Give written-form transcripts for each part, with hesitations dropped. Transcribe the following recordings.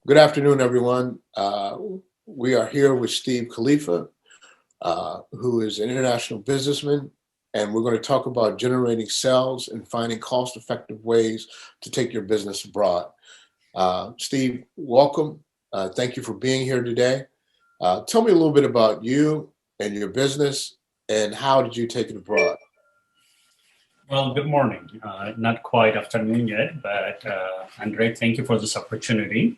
Good afternoon, everyone. We are here with Steve Kalifa, who is an international businessman, and we're going to talk about generating sales and finding cost-effective ways to take your business abroad. Steve, welcome. Thank you for being here today. Tell me a little bit about you and your business, and how did you take it abroad? Well, good morning. Not quite afternoon yet, but Andre, thank you for this opportunity.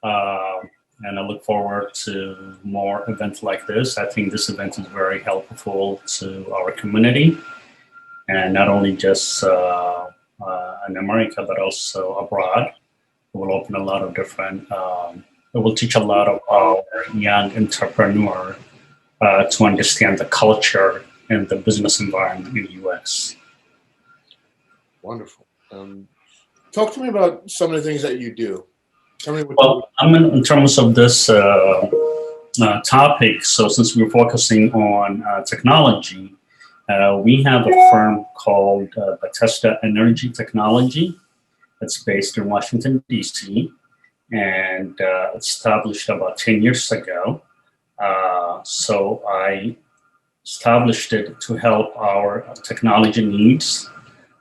And I look forward to more events like this. I think this event is very helpful to our community, and not only just in America, but also abroad. It will open a lot of different, it will teach a lot of our young entrepreneur to understand the culture and the business environment in the US. Wonderful. Talk to me about some of the things that you do. Tell me what Well, in terms of this topic, so since we're focusing on technology, we have a firm called Bethesda Energy Technology. It's based in Washington, D.C., and established about 10 years ago. So I established it to help our technology needs.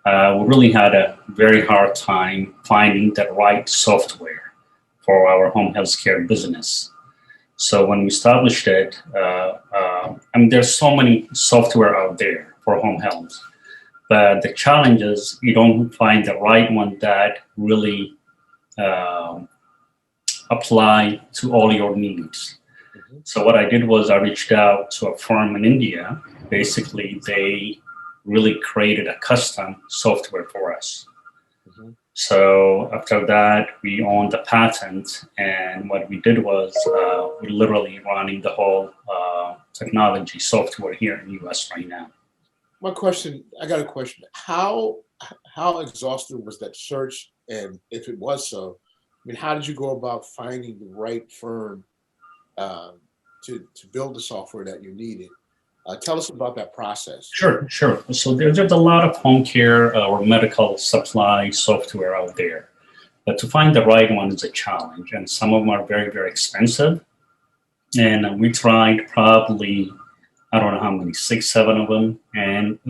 We really had a very hard time finding the right software for our home healthcare business. So when we established it, I mean, there's so many software out there for home health, but the challenge is you don't find the right one that really apply to all your needs. So what I did was I reached out to a firm in India. Basically, they really created a custom software for us. So after that, we owned the patent, and what we did was we're literally running the whole technology software here in the US right now. I got a question. How exhaustive was that search? And if it was so, I mean, how did you go about finding the right firm to build the software that you needed? Tell us about that process. Sure. So there's a lot of home care or medical supply software out there, but to find the right one is a challenge, and some of them are very, very expensive. And we tried probably, I don't know how many, 6, 7 of them, and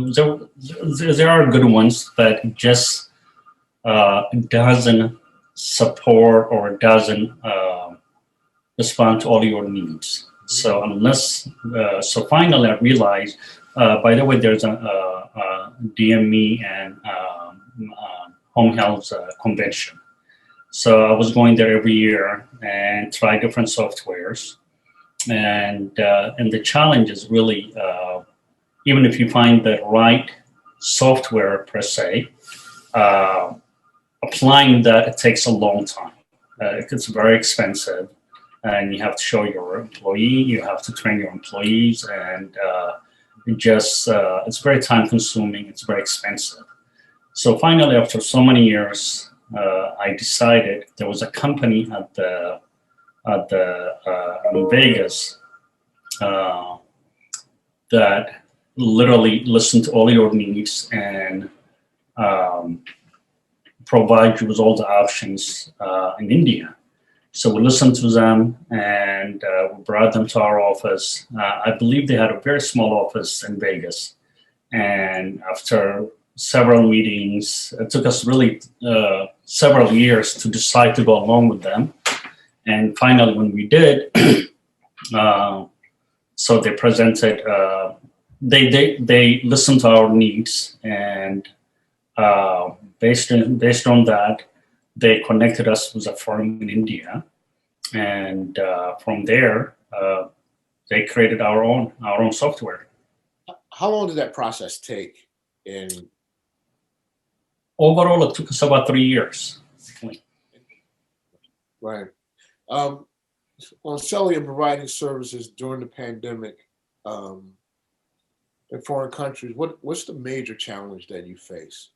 there are good ones, but just doesn't support or doesn't respond to all your needs. So so finally I realized, by the way, there's a DME and home health convention. So I was going there every year and try different softwares. And the challenge is really, even if you find the right software per se, applying that, it takes a long time. It's very expensive. And you have to show your employee, you have to train your employees, and it's very time consuming, it's very expensive. So finally, after so many years, I decided there was a company in Vegas that literally listened to all your needs and provide you with all the options in India. So we listened to them, and we brought them to our office. I believe they had a very small office in Vegas. And after several meetings, it took us really several years to decide to go along with them. And finally, when we did, so they presented, they listened to our needs, and based on that, they connected us with a firm in India, and from there, they created our own software. How long did that process take? Overall, it took us about 3 years. Right. On selling and providing services during the pandemic in foreign countries, what's the major challenge that you face?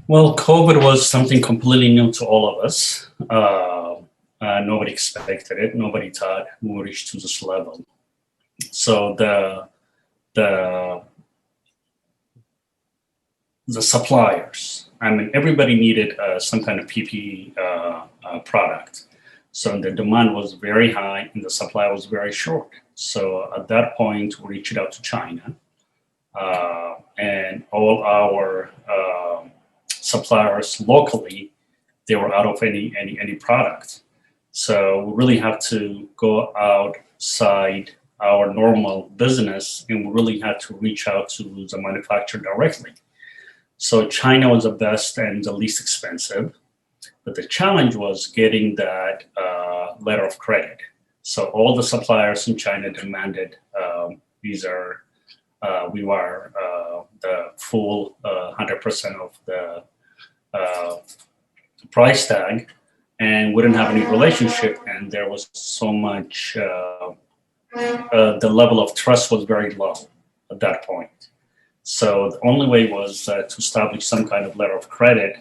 Well, COVID was something completely new to all of us. Nobody expected it. Nobody thought we would reach to this level. So the suppliers, I mean, everybody needed some kind of PPE product. So the demand was very high and the supply was very short. So at that point, we reached out to China, and all our suppliers locally, they were out of any product. So we really have to go outside our normal business, and we really had to reach out to the manufacturer directly. So China was the best and the least expensive, but the challenge was getting that letter of credit. So all the suppliers in China demanded we were the full 100% of the price tag, and we didn't have any relationship, and there was so much, the level of trust was very low at that point. So the only way was to establish some kind of letter of credit.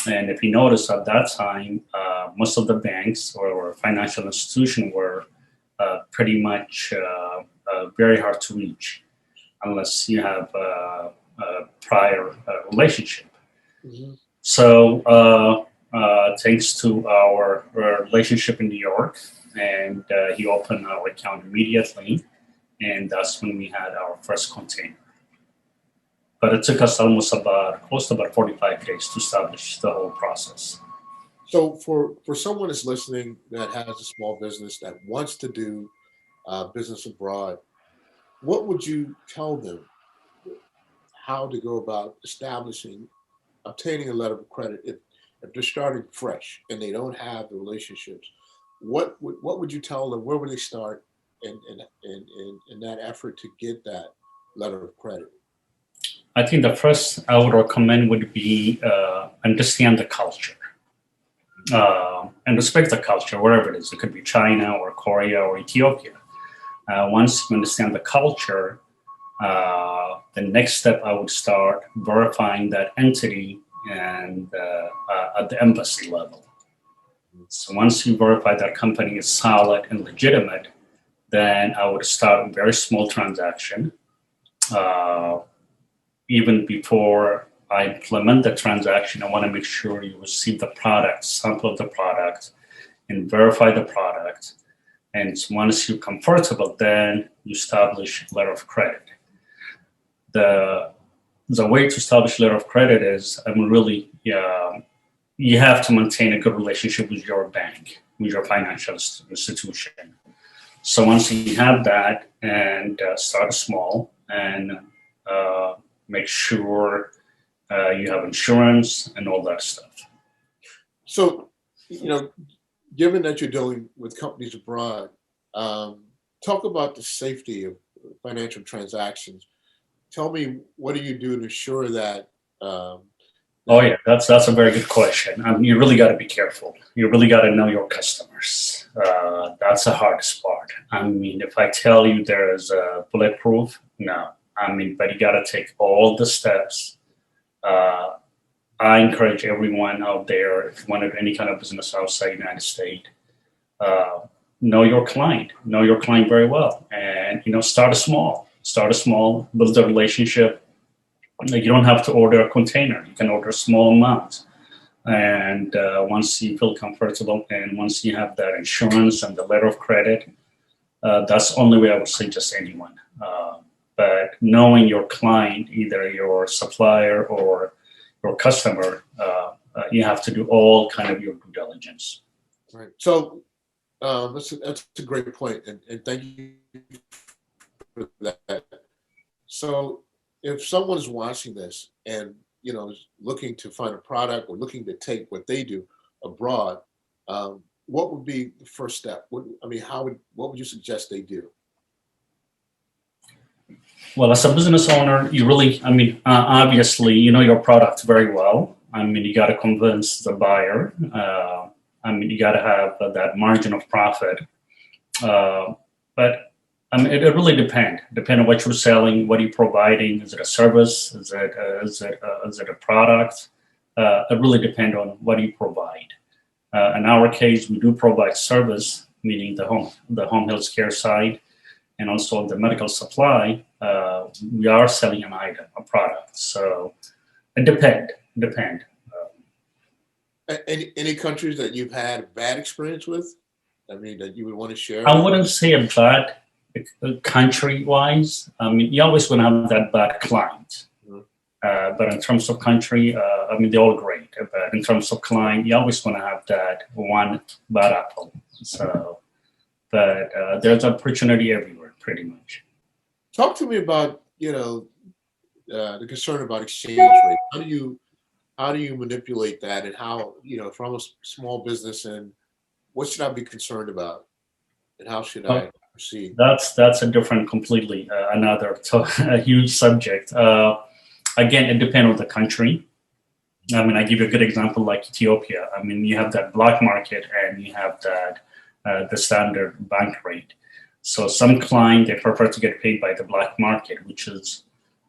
And if you notice at that time, most of the banks or financial institutions were pretty much very hard to reach unless you have a prior relationship. Mm-hmm. So thanks to our relationship in New York, and he opened our account immediately, and that's when we had our first container. But it took us almost close to about 45 days to establish the whole process. So for someone that's listening that has a small business that wants to do business abroad, what would you tell them how to go about obtaining a letter of credit if they're starting fresh and they don't have the relationships? What would you tell them? Where would they start in that effort to get that letter of credit? I think the first I would recommend would be understand the culture and respect the culture wherever it is. It could be China or Korea or Ethiopia. Once you understand the culture, the next step I would start verifying that entity and at the embassy level. So once you verify that company is solid and legitimate, then I would start a very small transaction. Even before I implement the transaction, I want to make sure you receive the product, sample of the product, and verify the product. And once you're comfortable, then you establish a letter of credit. The way to establish a letter of credit is, you have to maintain a good relationship with your bank, with your financial institution. So once you have that, and start small, and make sure you have insurance and all that stuff. So, given that you're dealing with companies abroad, talk about the safety of financial transactions. Tell me, what do you do to ensure that? Oh yeah, that's a very good question. You really got to be careful. You really got to know your customers. That's the hardest part. If I tell you there is a bulletproof, no. But you got to take all the steps. I encourage everyone out there, if you want to do any kind of business outside the United States, know your client very well, and start small, build a relationship. You don't have to order a container. You can order a small amount, and once you feel comfortable, and once you have that insurance and the letter of credit, that's the only way I would suggest anyone. But knowing your client, either your supplier or your customer, you have to do all kind of your due diligence. Right. So that's a great point, and thank you for that. So if someone's watching this and is looking to find a product or looking to take what they do abroad, what would be the first step? What would you suggest they do? Well, as a business owner, you really, obviously, your product very well. You got to convince the buyer. You got to have that margin of profit. But it really depends on what you're selling, what you're providing. Is it a service? Is it a product? It really depends on what you provide. In our case, we do provide service, meaning the home health care side, and also the medical supply. We are selling an item, a product. So it depend. Any countries that you've had bad experience with? I mean, that you would want to share? I wouldn't say a bad country wise. I mean, you always going to have that bad client. Mhm. But in terms of country, I mean, they're all great. But in terms of client, you're always going to have that one bad apple. So, but there's opportunity everywhere, pretty much. Talk to me about, the concern about exchange rate. How do you manipulate that, and how, if I'm a small business, and what should I be concerned about, and how should Well, I proceed? that's a different, completely another a huge subject. Again, it depends on the country. I mean, I give you a good example like Ethiopia. I mean, you have that black market and you have that the standard bank rate. So some client they prefer to get paid by the black market, which is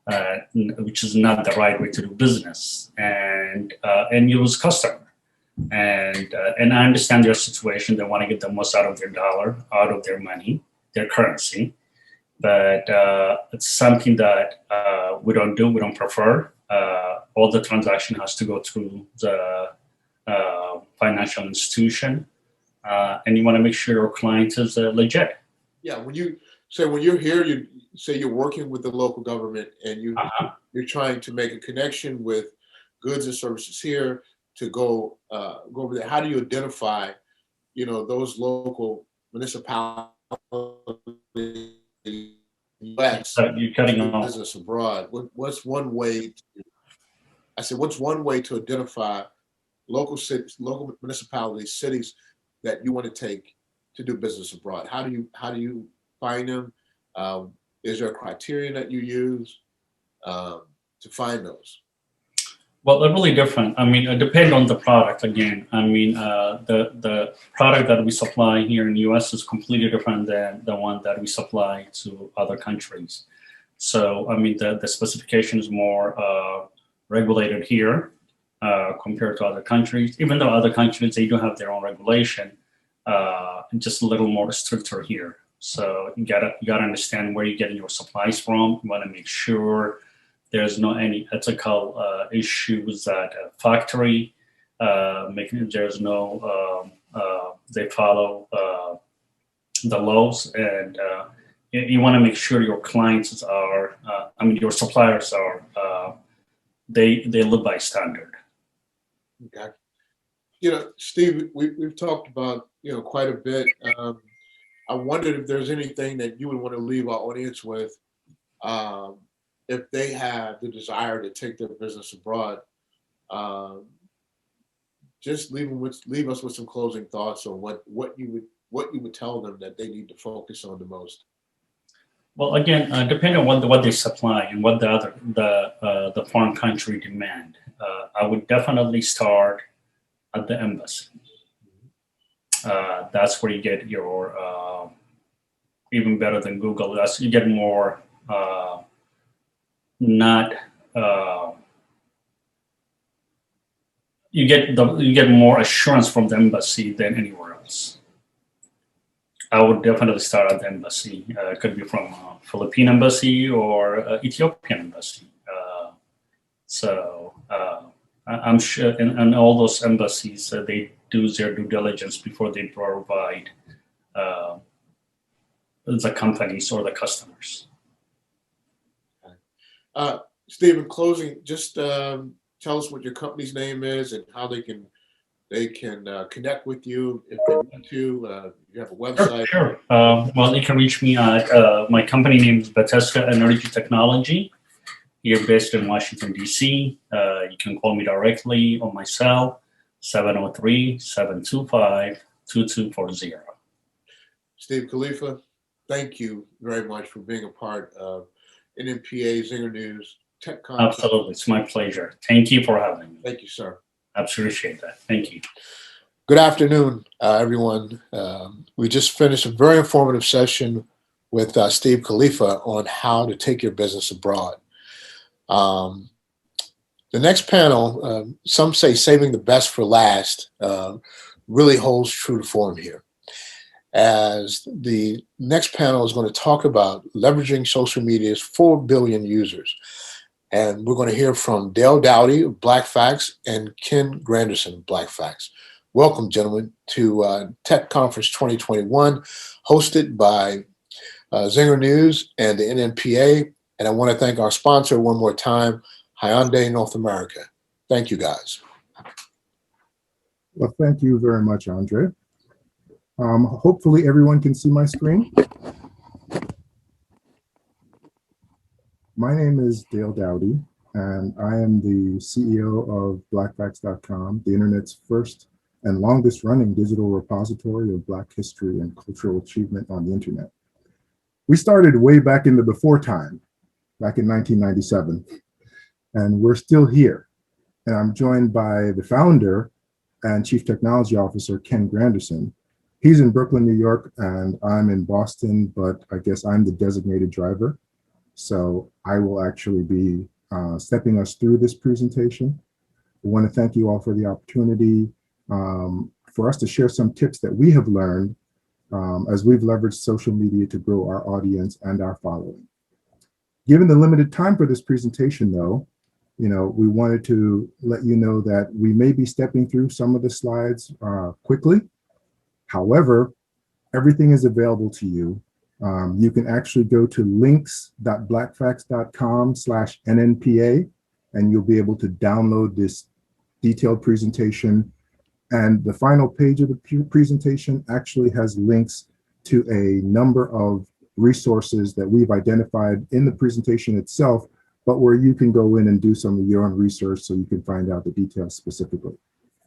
not the right way to do business, and you lose customer. And I understand their situation. They want to get the most out of their dollar, out of their money, their currency. But it's something that we don't do. We don't prefer. All the transaction has to go through the financial institution, and you want to make sure your client is legit. Yeah, when you're here, you say you're working with the local government, and you're trying to make a connection with goods and services here to go over there. How do you identify, those local municipalities, US, You're cutting do off. business abroad? What's one way? I said, what's one way to identify local cities, local municipalities, cities that you want to take to do business abroad? How do you find them? Is there a criterion that you use to find those? Well, they're really different. I mean, it depends on the product again. I mean, the product that we supply here in the US is completely different than the one that we supply to other countries. So, I mean, the specification is more regulated here compared to other countries. Even though other countries, they do have their own regulation, just a little more stricter here. So you gotta understand where you're getting your supplies from. You want to make sure there's no any ethical issues at a factory, making there's no they follow the laws, and you want to make sure your clients are, I mean, your suppliers are, they live by standard. Okay. Steve, we've talked about, quite a bit. I wondered if there's anything that you would want to leave our audience with, if they have the desire to take their business abroad. Um, just leave us with some closing thoughts on what you would tell them that they need to focus on the most. Well, again, depending on what they supply and what the foreign country demand, I would definitely start at the embassy. That's where you get your even better than Google. That's you get more not you get more assurance from the embassy than anywhere else. I would definitely start at the embassy. It could be from Philippine embassy or Ethiopian embassy. I'm sure, and all those embassies, they do their due diligence before they provide the companies or the customers. Steve, in closing, just tell us what your company's name is and how they can connect with you if they want to. You have a website. Sure. Well, you can reach me at my company name is Bethesda Energy Technology. Here based in Washington, D.C. You can call me directly on my cell, 703-725-2240. Steve Kalifa, thank you very much for being a part of NMPA Zinger News Tech Conference. Absolutely. It's my pleasure. Thank you for having me. Thank you, sir. I appreciate that. Thank you. Good afternoon, everyone. We just finished a very informative session with Steve Kalifa on how to take your business abroad. The next panel, some say saving the best for last, really holds true to form here. As the next panel is going to talk about leveraging social media's 4 billion users And we're going to hear from Dale Dowdy of Black Facts and Ken Granderson of Black Facts. Welcome, gentlemen, to Tech Conference 2021, hosted by Zinger News and the NNPA. And I want to thank our sponsor one more time, Hyundai North America. Thank you, guys. Well, thank you very much, Andre. Hopefully everyone can see my screen. My name is Dale Dowdy, and I am the CEO of blackfacts.com, the internet's first and longest running digital repository of Black history and cultural achievement on the internet. We started way back in the before time, back in 1997, and we're still here. And I'm joined by the founder and Chief Technology Officer, Ken Granderson. He's in Brooklyn, New York, and I'm in Boston, but I guess I'm the designated driver. So I will actually be stepping us through this presentation. I want to thank you all for the opportunity for us to share some tips that we have learned as we've leveraged social media to grow our audience and our following. Given the limited time for this presentation, though, we wanted to let you know that we may be stepping through some of the slides quickly. However, everything is available to you. You can actually go to links.blackfacts.com/NNPA, and you'll be able to download this detailed presentation. And the final page of the presentation actually has links to a number of resources that we've identified in the presentation itself, but where you can go in and do some of your own research so you can find out the details specifically.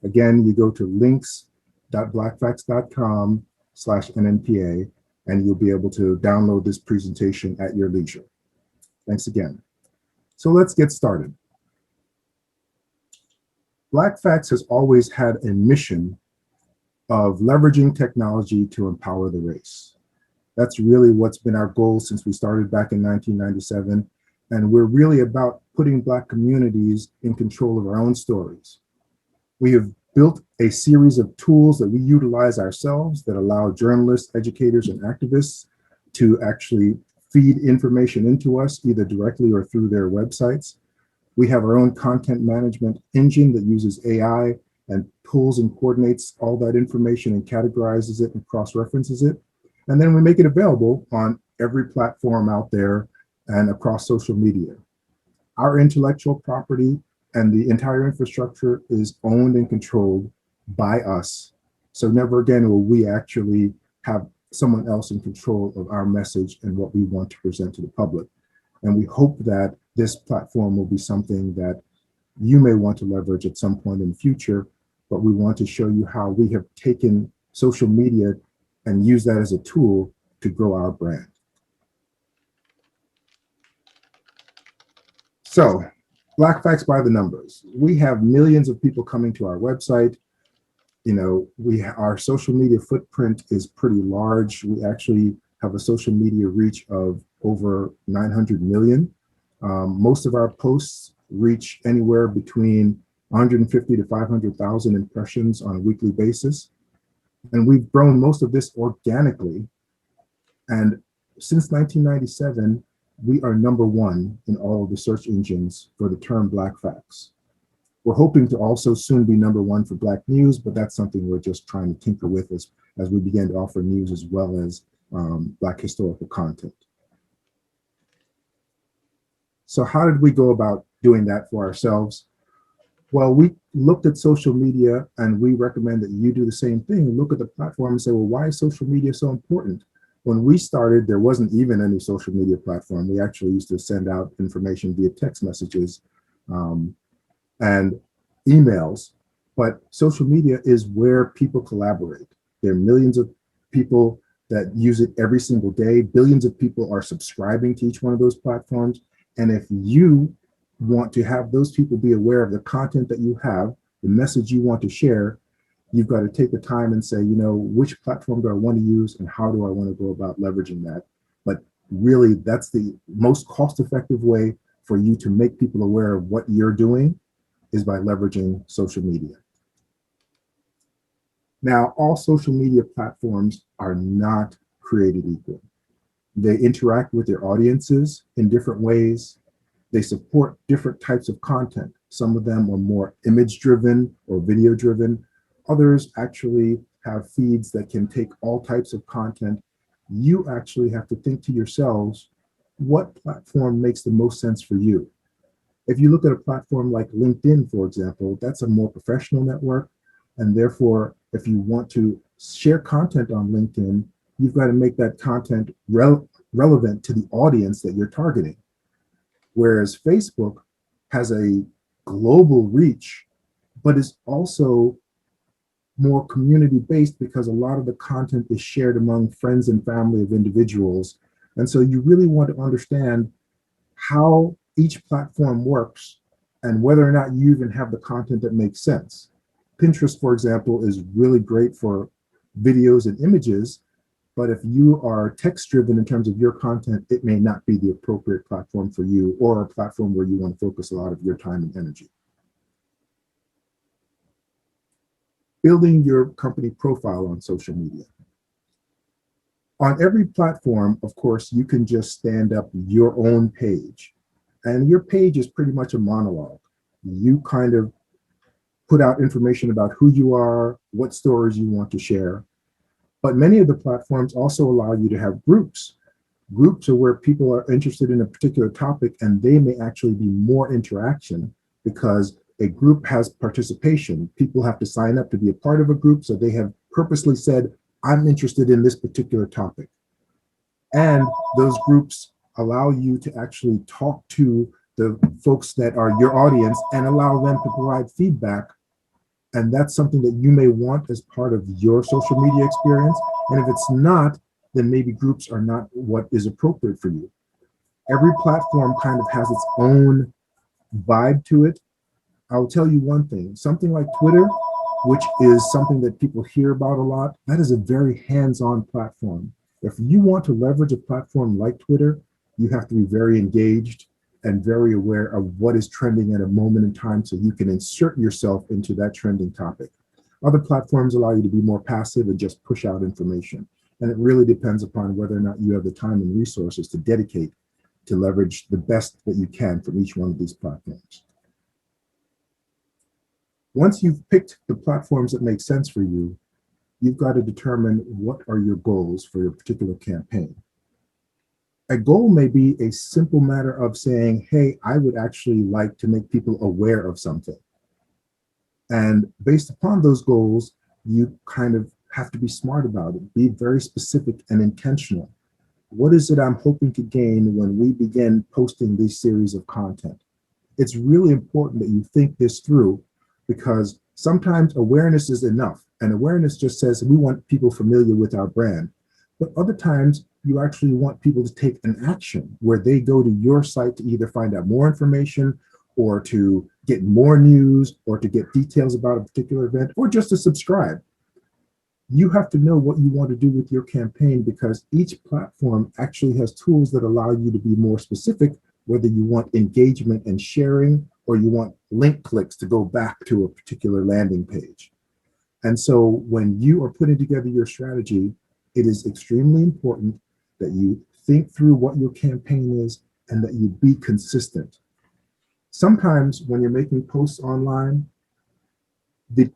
Again, you go to links.blackfacts.com/NNPA, and you'll be able to download this presentation at your leisure. Thanks again. So let's get started. Black Facts has always had a mission of leveraging technology to empower the race. That's really what's been our goal since we started back in 1997. And we're really about putting Black communities in control of our own stories. We have built a series of tools that we utilize ourselves that allow journalists, educators, and activists to actually feed information into us, either directly or through their websites. We have our own content management engine that uses AI and pulls and coordinates all that information and categorizes it and cross-references it. And then we make it available on every platform out there and across social media. Our intellectual property and the entire infrastructure is owned and controlled by us. So never again will we actually have someone else in control of our message and what we want to present to the public. And we hope that this platform will be something that you may want to leverage at some point in the future, but we want to show you how we have taken social media and used that as a tool to grow our brand. So, Black Facts by the numbers. We have millions of people coming to our website. Our social media footprint is pretty large. We actually have a social media reach of over 900 million. Most of our posts reach anywhere between 150 to 500,000 impressions on a weekly basis. And we've grown most of this organically. And since 1997, we are #1 in all of the search engines for the term Black Facts. We're hoping to also soon be #1 for Black news, but that's something we're just trying to tinker with as we begin to offer news as well as Black historical content. So how did we go about doing that for ourselves? Well, we looked at social media, and we recommend that you do the same thing. Look at the platform and say, well, why is social media so important? When we started, there wasn't even any social media platform. We actually used to send out information via text messages and emails. But social media is where people collaborate. There are millions of people that use it every single day. Billions of people are subscribing to each one of those platforms. And if you want to have those people be aware of the content that you have, the message you want to share, you've got to take the time and say, which platform do I want to use and how do I want to go about leveraging that? But really, that's the most cost-effective way for you to make people aware of what you're doing is by leveraging social media. Now, all social media platforms are not created equal. They interact with their audiences in different ways. They support different types of content. Some of them are more image driven or video driven. Others actually have feeds that can take all types of content. You actually have to think to yourselves, what platform makes the most sense for you? If you look at a platform like LinkedIn, for example, that's a more professional network. And therefore, if you want to share content on LinkedIn, you've got to make that content relevant to the audience that you're targeting. Whereas Facebook has a global reach, but is also more community-based because a lot of the content is shared among friends and family of individuals. And so you really want to understand how each platform works and whether or not you even have the content that makes sense. Pinterest, for example, is really great for videos and images, but if you are text-driven in terms of your content, it may not be the appropriate platform for you, or a platform where you want to focus a lot of your time and energy. Building your company profile on social media. On every platform, of course, you can just stand up your own page. And your page is pretty much a monologue. You kind of put out information about who you are, what stories you want to share. But many of the platforms also allow you to have groups. Groups are where people are interested in a particular topic, and they may actually be more interaction because a group has participation. People have to sign up to be a part of a group, so they have purposely said, I'm interested in this particular topic. And those groups allow you to actually talk to the folks that are your audience and allow them to provide feedback. And that's something that you may want as part of your social media experience. And if it's not, then maybe groups are not what is appropriate for you. Every platform kind of has its own vibe to it. I'll tell you one thing, something like Twitter, which is something that people hear about a lot, that is a very hands-on platform. If you want to leverage a platform like Twitter, you have to be very engaged and very aware of what is trending at a moment in time so you can insert yourself into that trending topic. Other platforms allow you to be more passive and just push out information. And it really depends upon whether or not you have the time and resources to dedicate to leverage the best that you can from each one of these platforms. Once you've picked the platforms that make sense for you, you've got to determine what are your goals for your particular campaign. A goal may be a simple matter of saying, hey, I would actually like to make people aware of something. And based upon those goals, you kind of have to be smart about it. Be very specific and intentional. What is it I'm hoping to gain when we begin posting this series of content? It's really important that you think this through, because sometimes awareness is enough. And awareness just says we want people familiar with our brand. But other times, you actually want people to take an action where they go to your site to either find out more information or to get more news or to get details about a particular event or just to subscribe. You have to know what you want to do with your campaign, because each platform actually has tools that allow you to be more specific, whether you want engagement and sharing or you want link clicks to go back to a particular landing page. And so when you are putting together your strategy, it is extremely important that you think through what your campaign is and that you be consistent. Sometimes when you're making posts online, the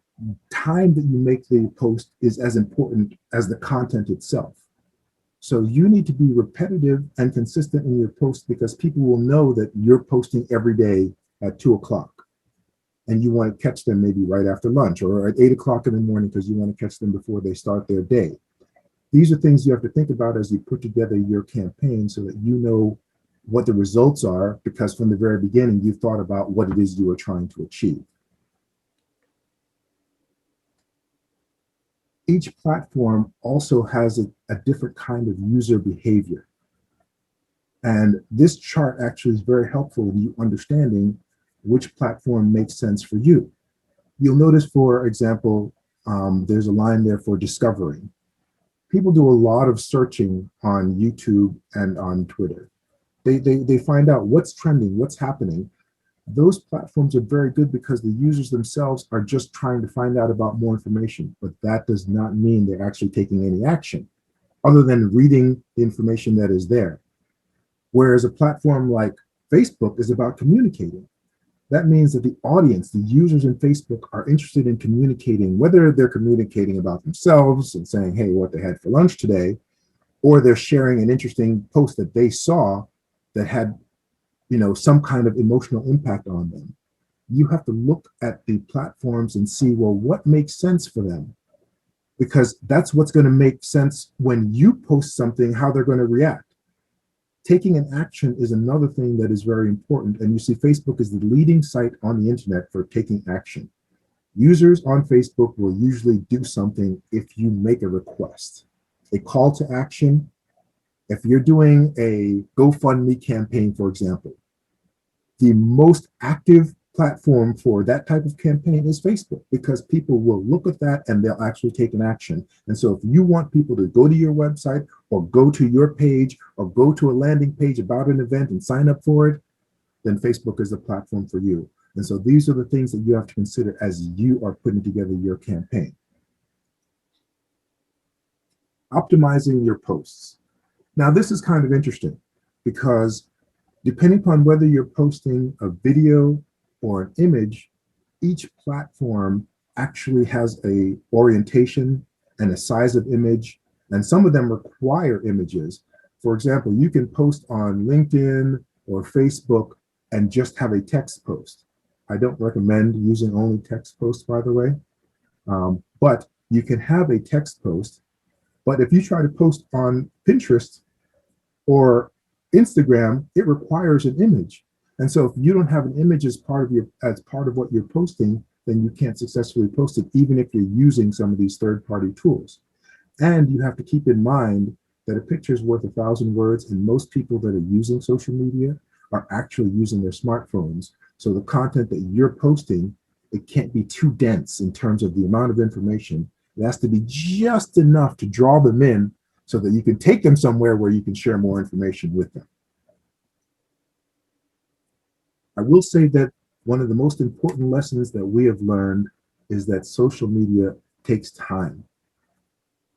time that you make the post is as important as the content itself. So you need to be repetitive and consistent in your posts, because people will know that you're posting every day at 2 o'clock. And you want to catch them maybe right after lunch or at 8 o'clock in the morning because you want to catch them before they start their day. These are things you have to think about as you put together your campaign so that you know what the results are, because from the very beginning, you've thought about what it is you are trying to achieve. Each platform also has a different kind of user behavior. And this chart actually is very helpful in you understanding which platform makes sense for you. You'll notice, for example, there's a line there for discovering. People do a lot of searching on YouTube and on Twitter. They find out what's trending, what's happening. Those platforms are very good because the users themselves are just trying to find out about more information, but that does not mean they're actually taking any action other than reading the information that is there. Whereas a platform like Facebook is about communicating. That means that the audience, the users in Facebook, are interested in communicating, whether they're communicating about themselves and saying, hey, what they had for lunch today, or they're sharing an interesting post that they saw that had, some kind of emotional impact on them. You have to look at the platforms and see, well, what makes sense for them? Because that's what's going to make sense when you post something, how they're going to react. Taking an action is another thing that is very important. And you see, Facebook is the leading site on the internet for taking action. Users on Facebook will usually do something if you make a request, a call to action. If you're doing a GoFundMe campaign, for example, the most active platform for that type of campaign is Facebook, because people will look at that and they'll actually take an action. And so if you want people to go to your website or go to your page or go to a landing page about an event and sign up for it, then Facebook is the platform for you. And so these are the things that you have to consider as you are putting together your campaign. Optimizing your posts. Now, this is kind of interesting because depending upon whether you're posting a video or an image, each platform actually has a orientation and a size of image, and some of them require images. For example, you can post on LinkedIn or Facebook and just have a text post. I don't recommend using only text posts, by the way, but you can have a text post. But if you try to post on Pinterest or Instagram, it requires an image. And so if you don't have an image as part of what you're posting, then you can't successfully post it, even if you're using some of these third-party tools. And you have to keep in mind that a picture is worth 1,000 words, and most people that are using social media are actually using their smartphones. So the content that you're posting, it can't be too dense in terms of the amount of information. It has to be just enough to draw them in so that you can take them somewhere where you can share more information with them. I will say that one of the most important lessons that we have learned is that social media takes time.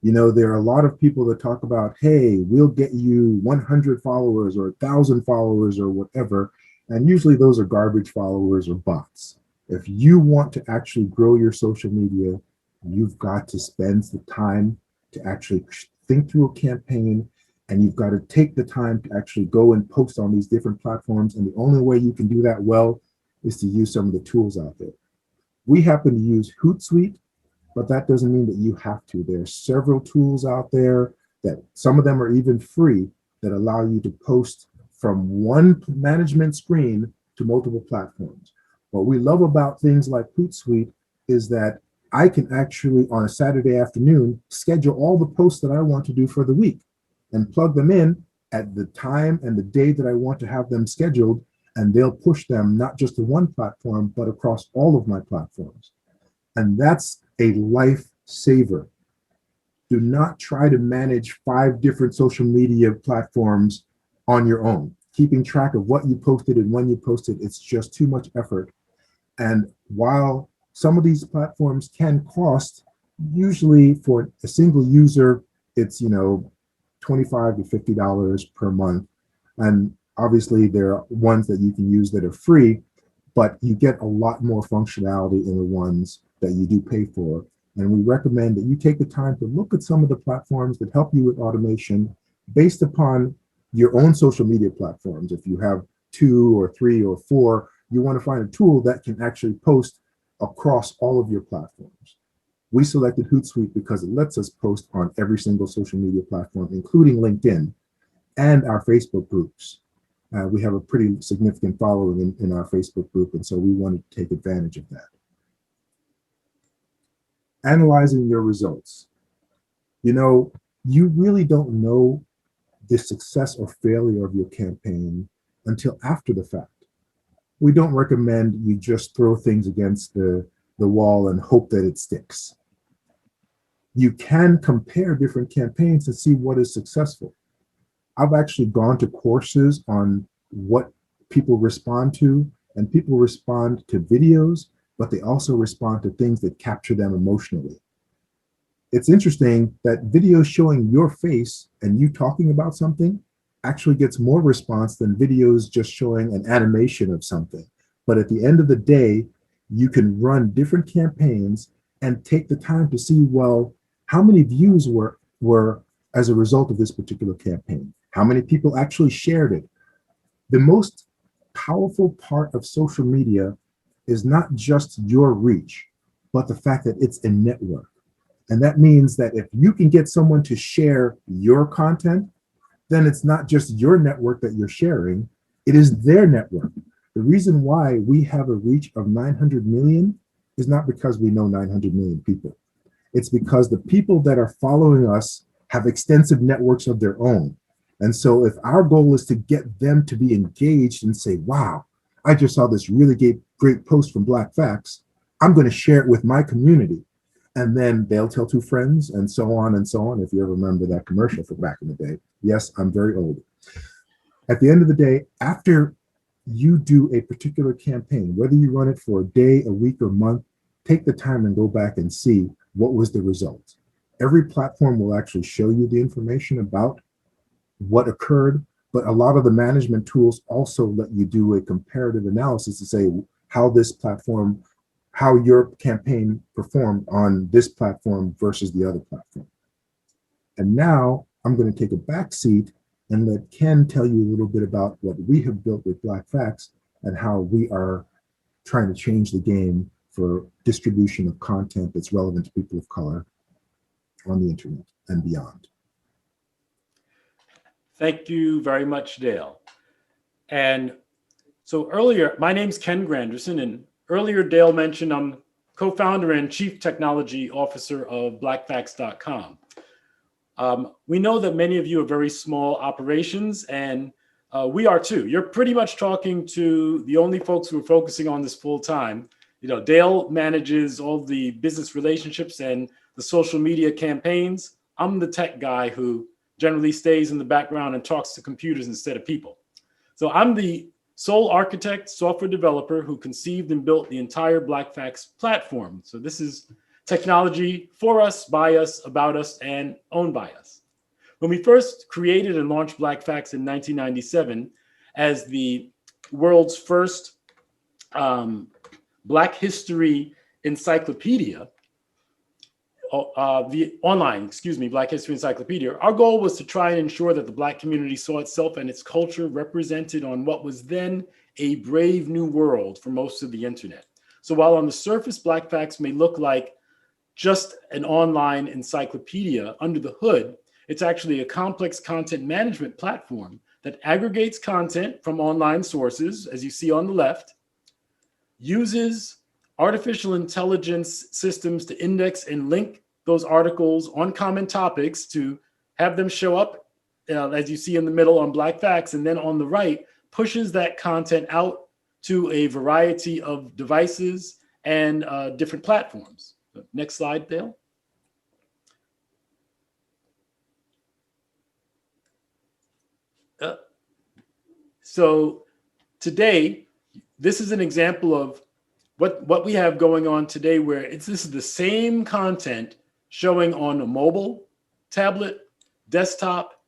There are a lot of people that talk about, hey, we'll get you 100 followers or 1,000 followers or whatever. And usually those are garbage followers or bots. If you want to actually grow your social media, you've got to spend the time to actually think through a campaign, and you've got to take the time to actually go and post on these different platforms. And the only way you can do that well is to use some of the tools out there. We happen to use Hootsuite, but that doesn't mean that you have to. There are several tools out there that some of them are even free that allow you to post from one management screen to multiple platforms. What we love about things like Hootsuite is that I can actually, on a Saturday afternoon, schedule all the posts that I want to do for the week and plug them in at the time and the day that I want to have them scheduled, and they'll push them not just to one platform, but across all of my platforms. And that's a lifesaver. Do not try to manage 5 different social media platforms on your own. Keeping track of what you posted and when you posted, it's just too much effort. And while some of these platforms can cost, usually for a single user, it's $25 to $50 per month. And obviously there are ones that you can use that are free, but you get a lot more functionality in the ones that you do pay for. And we recommend that you take the time to look at some of the platforms that help you with automation based upon your own social media platforms. If you have 2 or 3 or 4, you want to find a tool that can actually post across all of your platforms. We selected Hootsuite because it lets us post on every single social media platform, including LinkedIn and our Facebook groups. We have a pretty significant following in our Facebook group, and so we wanted to take advantage of that. Analyzing your results. You really don't know the success or failure of your campaign until after the fact. We don't recommend you just throw things against the wall and hope that it sticks. You can compare different campaigns to see what is successful. I've actually gone to courses on what people respond to, and people respond to videos, but they also respond to things that capture them emotionally. It's interesting that videos showing your face and you talking about something actually gets more response than videos just showing an animation of something. But at the end of the day, you can run different campaigns and take the time to see, well, how many views were as a result of this particular campaign? How many people actually shared it? The most powerful part of social media is not just your reach, but the fact that it's a network. And that means that if you can get someone to share your content, then it's not just your network that you're sharing, it is their network. The reason why we have a reach of 900 million is not because we know 900 million people. It's because the people that are following us have extensive networks of their own. And so if our goal is to get them to be engaged and say, wow, I just saw this really great post from Black Facts, I'm going to share it with my community. And then they'll tell two friends and so on and so on. If you ever remember that commercial from back in the day. Yes, I'm very old. At the end of the day, after you do a particular campaign, whether you run it for a day, a week, or a month, take the time and go back and see what was the result. Every platform will actually show you the information about what occurred, but a lot of the management tools also let you do a comparative analysis to say how this platform, how your campaign performed on this platform versus the other platform. And now I'm going to take a back seat and let Ken tell you a little bit about what we have built with Black Facts and how we are trying to change the game for distribution of content that's relevant to people of color on the internet and beyond. Thank you very much, Dale. And so earlier, my name's Ken Granderson, and earlier Dale mentioned I'm co-founder and chief technology officer of blackfacts.com. We know that many of you are very small operations, and we are too. You're pretty much talking to the only folks who are focusing on this full time. You know, Dale manages all the business relationships and the social media campaigns. I'm the tech guy who generally stays in the background and talks to computers instead of people. So I'm the sole architect, software developer who conceived and built the entire Black Facts platform. So this is technology for us, by us, about us, and owned by us. When we first created and launched Black Facts in 1997 as the world's first Black history encyclopedia, the online, Black History Encyclopedia, our goal was to try and ensure that the Black community saw itself and its culture represented on what was then a brave new world for most of the internet. So while on the surface, Black Facts may look like just an online encyclopedia, under the hood, it's actually a complex content management platform that aggregates content from online sources, as you see on the left, uses artificial intelligence systems to index and link those articles on common topics to have them show up, as you see in the middle on Black Facts, and then on the right, pushes that content out to a variety of devices and different platforms. Next slide, Dale. So today, this is an example of what we have going on today, where this is the same content showing on a mobile, tablet, desktop,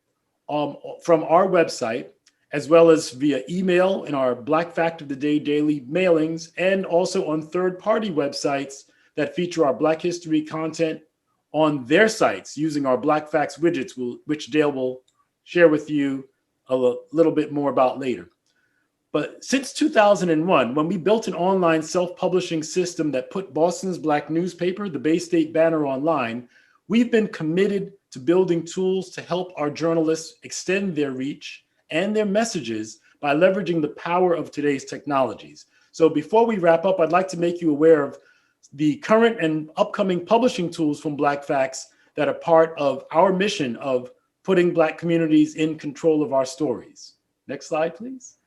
from our website, as well as via email in our Black Fact of the Day daily mailings, and also on third-party websites that feature our Black history content on their sites using our Black Facts widgets, which Dale will share with you a little bit more about later. But since 2001, when we built an online self-publishing system that put Boston's Black newspaper, the Bay State Banner, online, we've been committed to building tools to help our journalists extend their reach and their messages by leveraging the power of today's technologies. So before we wrap up, I'd like to make you aware of the current and upcoming publishing tools from Black Facts that are part of our mission of putting Black communities in control of our stories. Next slide, please.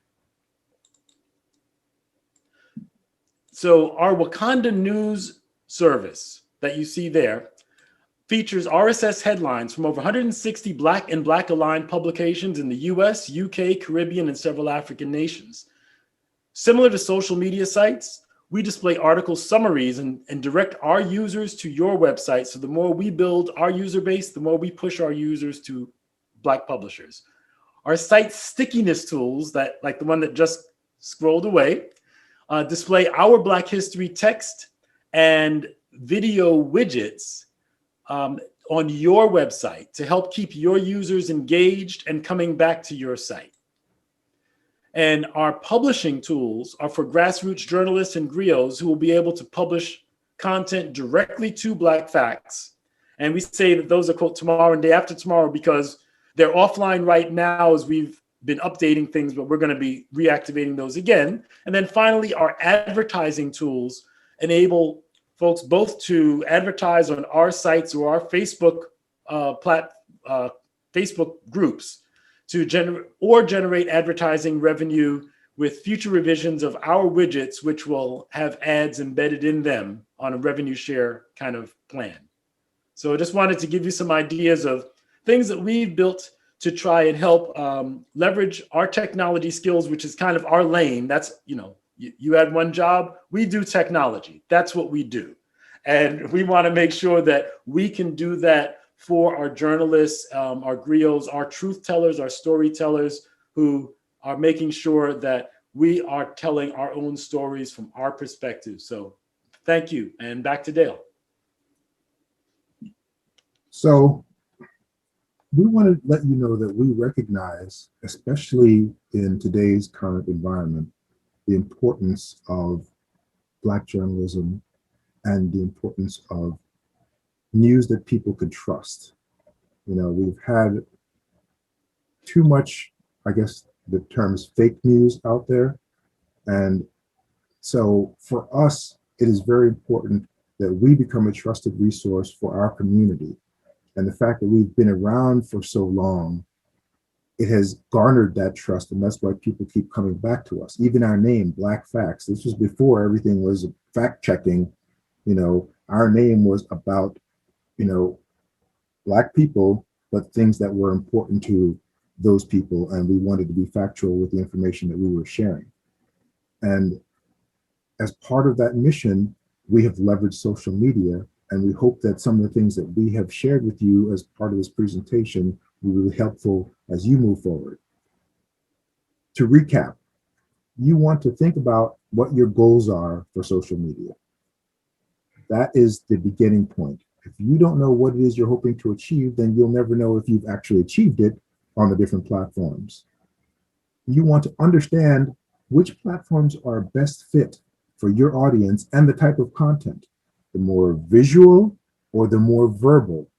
So our Wakanda News service that you see there features RSS headlines from over 160 Black and Black aligned publications in the US, UK, Caribbean, and several African nations. Similar to social media sites, we display article summaries and direct our users to your website. So the more we build our user base, the more we push our users to Black publishers. Our site stickiness tools, that like the one that just scrolled away, display our Black History text and video widgets on your website to help keep your users engaged and coming back to your site. And our publishing tools are for grassroots journalists and griots who will be able to publish content directly to Black Facts. And we say that those are, quote, tomorrow and day after tomorrow because they're offline right now as we've been updating things, but we're going to be reactivating those again. And then finally, our advertising tools enable folks both to advertise on our sites or our Facebook Facebook groups to generate advertising revenue with future revisions of our widgets, which will have ads embedded in them on a revenue share kind of plan. So I just wanted to give you some ideas of things that we've built to try and help leverage our technology skills, which is kind of our lane. That's, you had one job, we do technology. That's what we do. And we want to make sure that we can do that for our journalists, our griots, our truth tellers, our storytellers, who are making sure that we are telling our own stories from our perspective. So thank you. And back to Dale. So we want to let you know that we recognize, especially in today's current environment, the importance of Black journalism and the importance of news that people could trust. We've had too much, I guess the term is fake news out there. And so for us, it is very important that we become a trusted resource for our community. And the fact that we've been around for so long, it has garnered that trust. And that's why people keep coming back to us. Even our name, Black Facts, this was before everything was fact checking. Our name was about, Black people, but things that were important to those people. And we wanted to be factual with the information that we were sharing. And as part of that mission, we have leveraged social media. And we hope that some of the things that we have shared with you as part of this presentation will be really helpful as you move forward. To recap, you want to think about what your goals are for social media. That is the beginning point. If you don't know what it is you're hoping to achieve, then you'll never know if you've actually achieved it on the different platforms. You want to understand which platforms are best fit for your audience and the type of content. The more visual or the more verbal.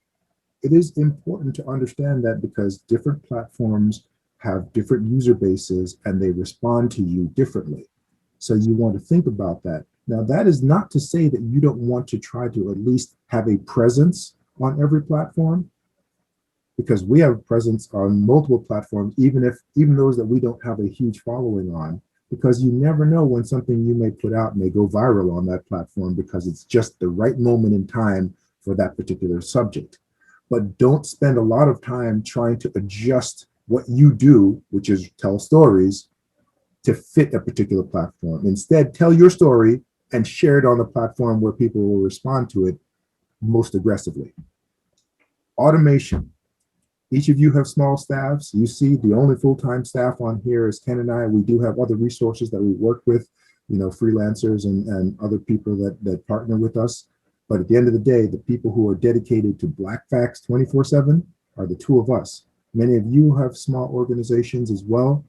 It is important to understand that because different platforms have different user bases and they respond to you differently. So you want to think about that. Now, that is not to say that you don't want to try to at least have a presence on every platform, because we have a presence on multiple platforms, even those that we don't have a huge following on. Because you never know when something you may put out may go viral on that platform because it's just the right moment in time for that particular subject. But don't spend a lot of time trying to adjust what you do, which is tell stories, to fit a particular platform. Instead, tell your story and share it on the platform where people will respond to it most aggressively. Automation. Each of you have small staffs. You see the only full-time staff on here is Ken and I. We do have other resources that we work with, freelancers and other people that partner with us. But at the end of the day, the people who are dedicated to Black Facts 24/7 are the two of us. Many of you have small organizations as well.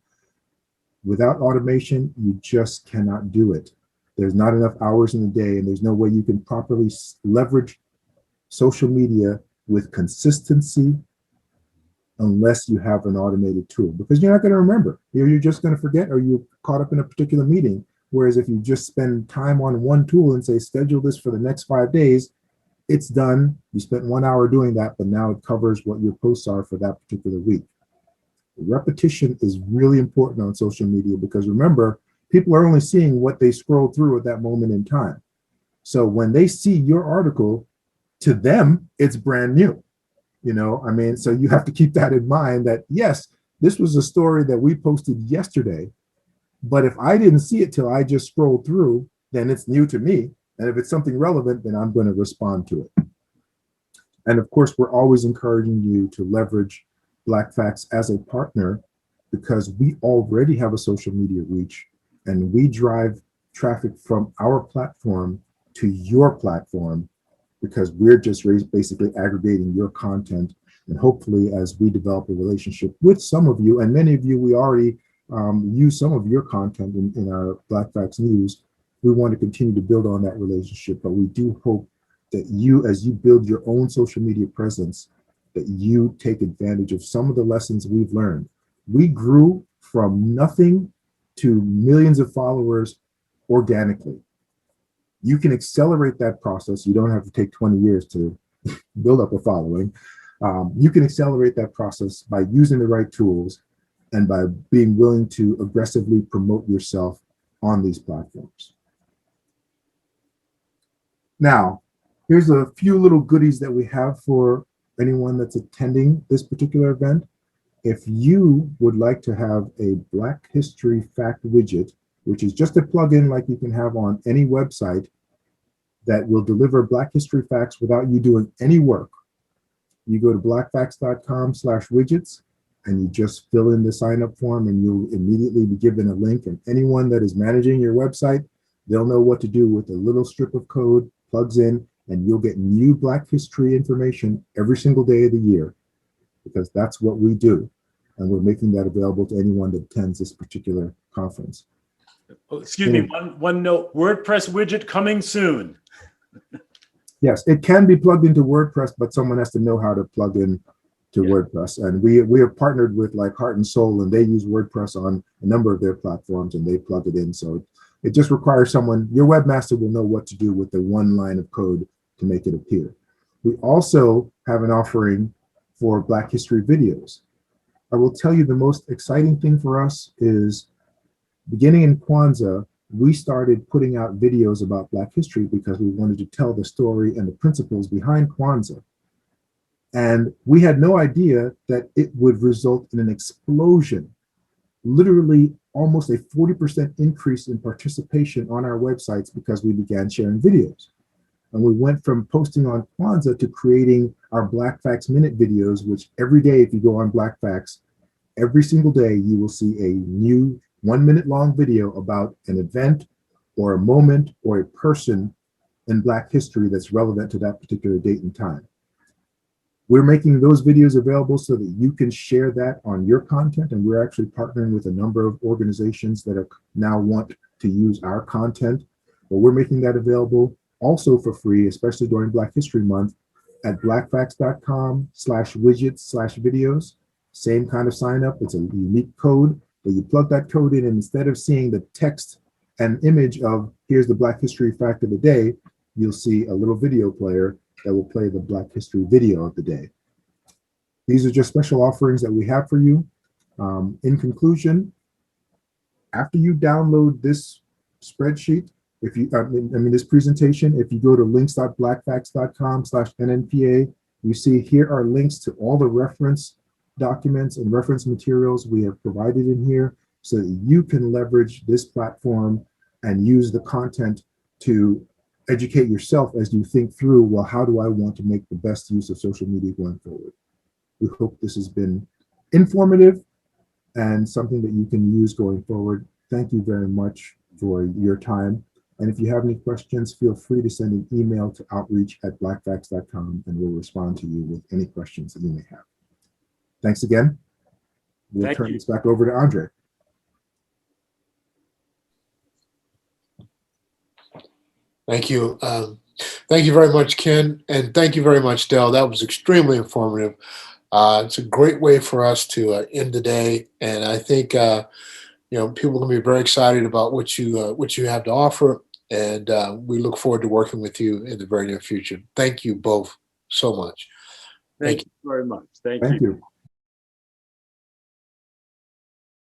Without automation, you just cannot do it. There's not enough hours in the day, and there's no way you can properly leverage social media with consistency unless you have an automated tool, because you're not going to remember. You're just going to forget, or you're caught up in a particular meeting. Whereas if you just spend time on one tool and say, schedule this for the next 5 days, it's done. You spent 1 hour doing that, but now it covers what your posts are for that particular week. Repetition is really important on social media because remember, people are only seeing what they scroll through at that moment in time. So when they see your article, to them, it's brand new. So you have to keep that in mind that, yes, this was a story that we posted yesterday, but if I didn't see it till I just scrolled through, then it's new to me. And if it's something relevant, then I'm going to respond to it. And of course, we're always encouraging you to leverage Black Facts as a partner because we already have a social media reach and we drive traffic from our platform to your platform because we're just basically aggregating your content. And hopefully, as we develop a relationship with some of you, and many of you, we already use some of your content in our Black Facts News, we want to continue to build on that relationship. But we do hope that you, as you build your own social media presence, that you take advantage of some of the lessons we've learned. We grew from nothing to millions of followers organically. You can accelerate that process. You don't have to take 20 years to build up a following. You can accelerate that process by using the right tools and by being willing to aggressively promote yourself on these platforms. Now, here's a few little goodies that we have for anyone that's attending this particular event. If you would like to have a Black History Fact widget, which is just a plugin like you can have on any website that will deliver Black History facts without you doing any work, you go to blackfacts.com/widgets and you just fill in the sign up form and you'll immediately be given a link, and anyone that is managing your website, they'll know what to do with a little strip of code, plugs in, and you'll get new Black history information every single day of the year, because that's what we do. And we're making that available to anyone that attends this particular conference. Oh, excuse me, one note, WordPress widget coming soon. Yes, it can be plugged into WordPress, but someone has to know how to plug in to WordPress. And we have partnered with like Heart and Soul, and they use WordPress on a number of their platforms and they plug it in. So it just requires someone, your webmaster will know what to do with the one line of code to make it appear. We also have an offering for Black history videos. I will tell you the most exciting thing for us is beginning in Kwanzaa, we started putting out videos about Black history because we wanted to tell the story and the principles behind Kwanzaa. And we had no idea that it would result in an explosion, literally almost a 40% increase in participation on our websites because we began sharing videos. And we went from posting on Kwanzaa to creating our Black Facts Minute videos, which every day, if you go on Black Facts, every single day you will see a new 1 minute long video about an event or a moment or a person in Black history that's relevant to that particular date and time. We're making those videos available so that you can share that on your content, and we're actually partnering with a number of organizations that are now want to use our content. But we're making that available also for free, especially during Black History Month, at blackfacts.com/widgets/videos. Same kind of sign up. It's a unique code, but you plug that code in, and instead of seeing the text and image of here's the Black history fact of the day, you'll see a little video player that will play the Black history video of the day. These are just special offerings that we have for you. In conclusion, after you download this spreadsheet, if you, this presentation, if you go to links.blackfacts.com/NNPA, you see here are links to all the reference documents and reference materials we have provided in here so that you can leverage this platform and use the content to educate yourself as you think through, well, how do I want to make the best use of social media going forward? We hope this has been informative and something that you can use going forward. Thank you very much for your time. And if you have any questions, feel free to send an email to outreach@blackfacts.com and we'll respond to you with any questions that you may have. Thanks again. We'll turn this back over to Andre. Thank you. Thank you very much, Ken. And thank you very much, Del. That was extremely informative. It's a great way for us to end the day. And I think, people are going to be very excited about what you have to offer. And we look forward to working with you in the very near future. Thank you both so much. Thank you very much. Thank you.